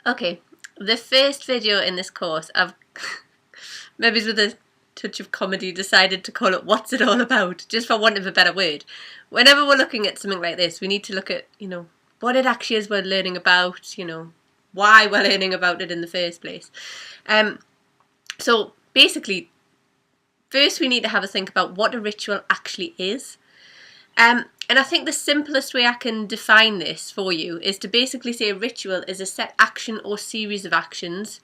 Okay, the first video in this course, I've maybe with a touch of comedy decided to call it "What's it all about?" just for want of a better word. Whenever we're looking at something like this, we need to look at, what it actually is we're learning about, why we're learning about it in the first place. So basically, first we need to have a think about what a ritual actually is. And I think the simplest way I can define this for you is to basically say a ritual is a set action or series of actions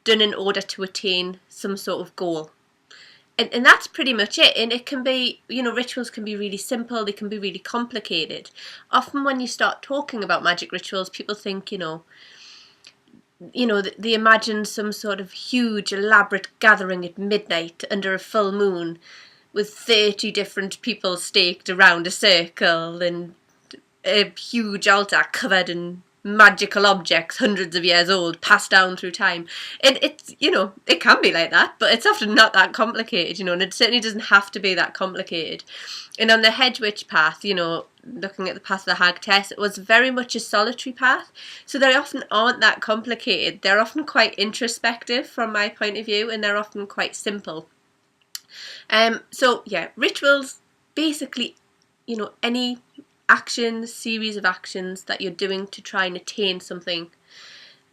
done in order to attain some sort of goal. And that's pretty much it. And it can be, rituals can be really simple, they can be really complicated. Often when you start talking about magic rituals, people think, they imagine some sort of huge, elaborate gathering at midnight under a full moon with 30 different people staked around a circle and a huge altar covered in magical objects hundreds of years old passed down through time. It's it can be like that, but it's often not that complicated, and it certainly doesn't have to be that complicated. And on the hedge witch path, looking at the path of the hag test, it was very much a solitary path, so they often aren't that complicated. They're often quite introspective from my point of view, and they're often quite simple. So yeah, rituals, basically, any actions, series of actions that you're doing to try and attain something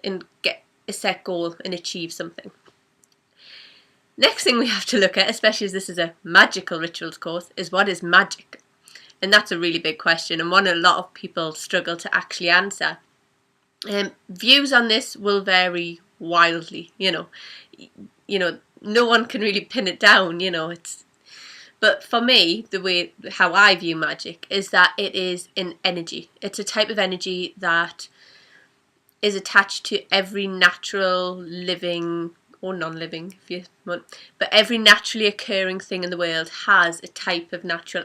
and get a set goal and achieve something. Next thing we have to look at, especially as this is a magical rituals course, is what is magic? And that's a really big question, and one a lot of people struggle to actually answer. Views on this will vary wildly, no one can really pin it down, but for me, how I view magic is that it is an energy. It's a type of energy that is attached to every natural, living or non-living, if you want, but every naturally occurring thing in the world has a type of natural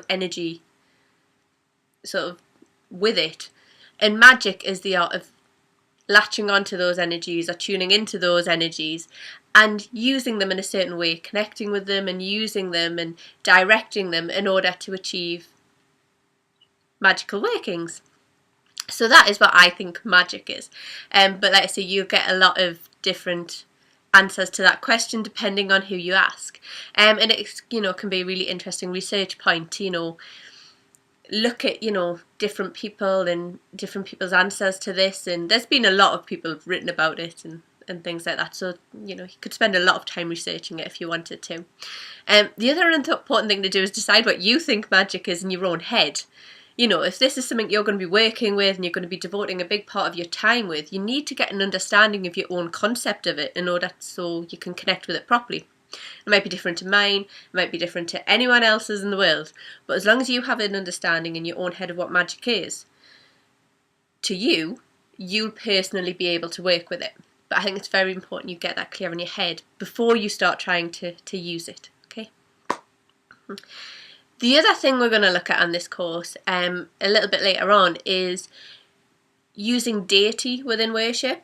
energy sort of with it. And magic is the art of latching onto those energies or tuning into those energies and using them in a certain way, connecting with them and using them and directing them in order to achieve magical workings. So that is what I think magic is. But like I say, you get a lot of different answers to that question depending on who you ask. And it can be a really interesting research point, look at different people and different people's answers to this, and there's been a lot of people who've written about it and things like that, so you could spend a lot of time researching it if you wanted to. The other important thing to do is decide what you think magic is in your own head. If this is something you're going to be working with and you're going to be devoting a big part of your time with, you need to get an understanding of your own concept of it in order so you can connect with it properly. It might be different to mine, it might be different to anyone else's in the world, but as long as you have an understanding in your own head of what magic is, to you'll personally be able to work with it. But I think it's very important you get that clear in your head before you start trying to use it, okay? The other thing we're going to look at on this course a little bit later on is using deity within worship.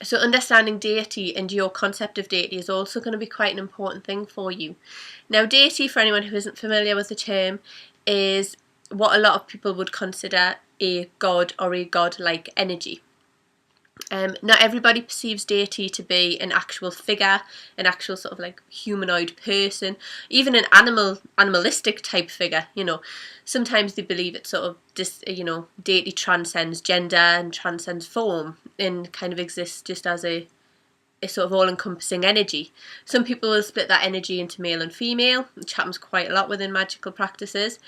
So understanding deity and your concept of deity is also going to be quite an important thing for you. Now, deity, for anyone who isn't familiar with the term, is what a lot of people would consider a god or a god-like energy. Not everybody perceives deity to be an actual figure, an actual sort of like humanoid person, even an animalistic type figure. Sometimes they believe it sort of deity transcends gender and transcends form and kind of exists just as a sort of all-encompassing energy. Some people will split that energy into male and female, which happens quite a lot within magical practices.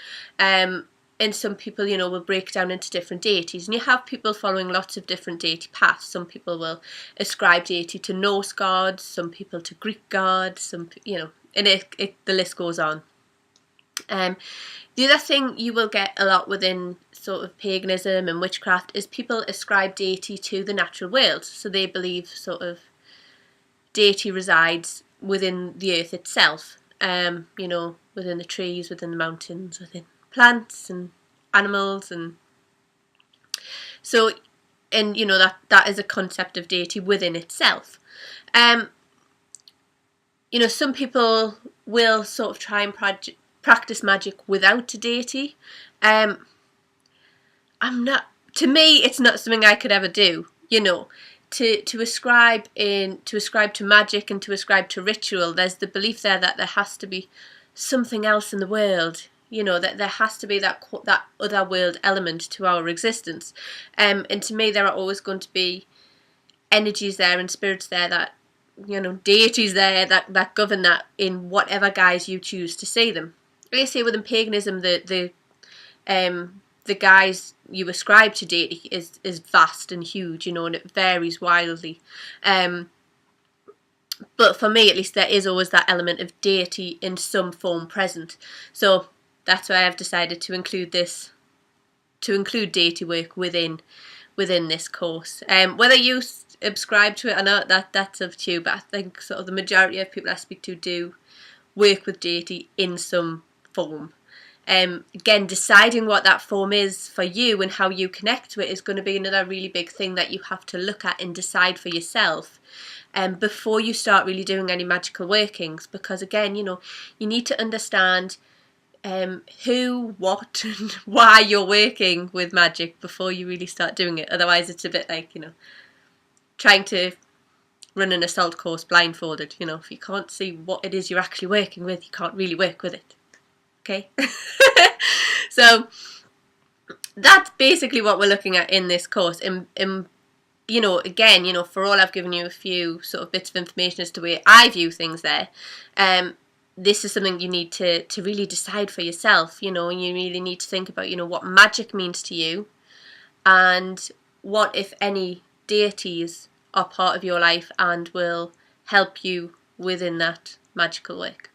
And some people, will break down into different deities. And you have people following lots of different deity paths. Some people will ascribe deity to Norse gods, some people to Greek gods, and the list goes on. The other thing you will get a lot within sort of paganism and witchcraft is people ascribe deity to the natural world. So they believe sort of deity resides within the earth itself, within the trees, within the mountains, within plants and animals, and so that is a concept of deity within itself. Some people will sort of try and practice magic without a deity. I'm not to me, it's not something I could ever do, you know. To ascribe to magic and to ascribe to ritual, there's the belief there that there has to be something else in the world, you know, that there has to be that other world element to our existence. And to me, there are always going to be energies there and spirits there, that, you know, deities there that govern that in whatever guise you choose to see them. Like I say, within paganism, the guise you ascribe to deity is vast and huge, you know, and it varies wildly. But for me, at least, there is always that element of deity in some form present. So that's why I've decided to include deity work within this course. Whether you subscribe to it or not, that's up to you. But I think sort of the majority of people I speak to do work with deity in some form. Again, deciding what that form is for you and how you connect to it is going to be another really big thing that you have to look at and decide for yourself before you start really doing any magical workings. Because again, you know, you need to understand who, what, and why you're working with magic before you really start doing it. Otherwise, it's a bit like, you know, trying to run an assault course blindfolded. You know, if you can't see what it is you're actually working with, you can't really work with it. Okay. So that's basically what we're looking at in this course. You know, again, you know, for all I've given you a few sort of bits of information as to where I view things there, this is something you need to really decide for yourself, you know, and you really need to think about, you know, what magic means to you and what, if any, deities are part of your life and will help you within that magical work.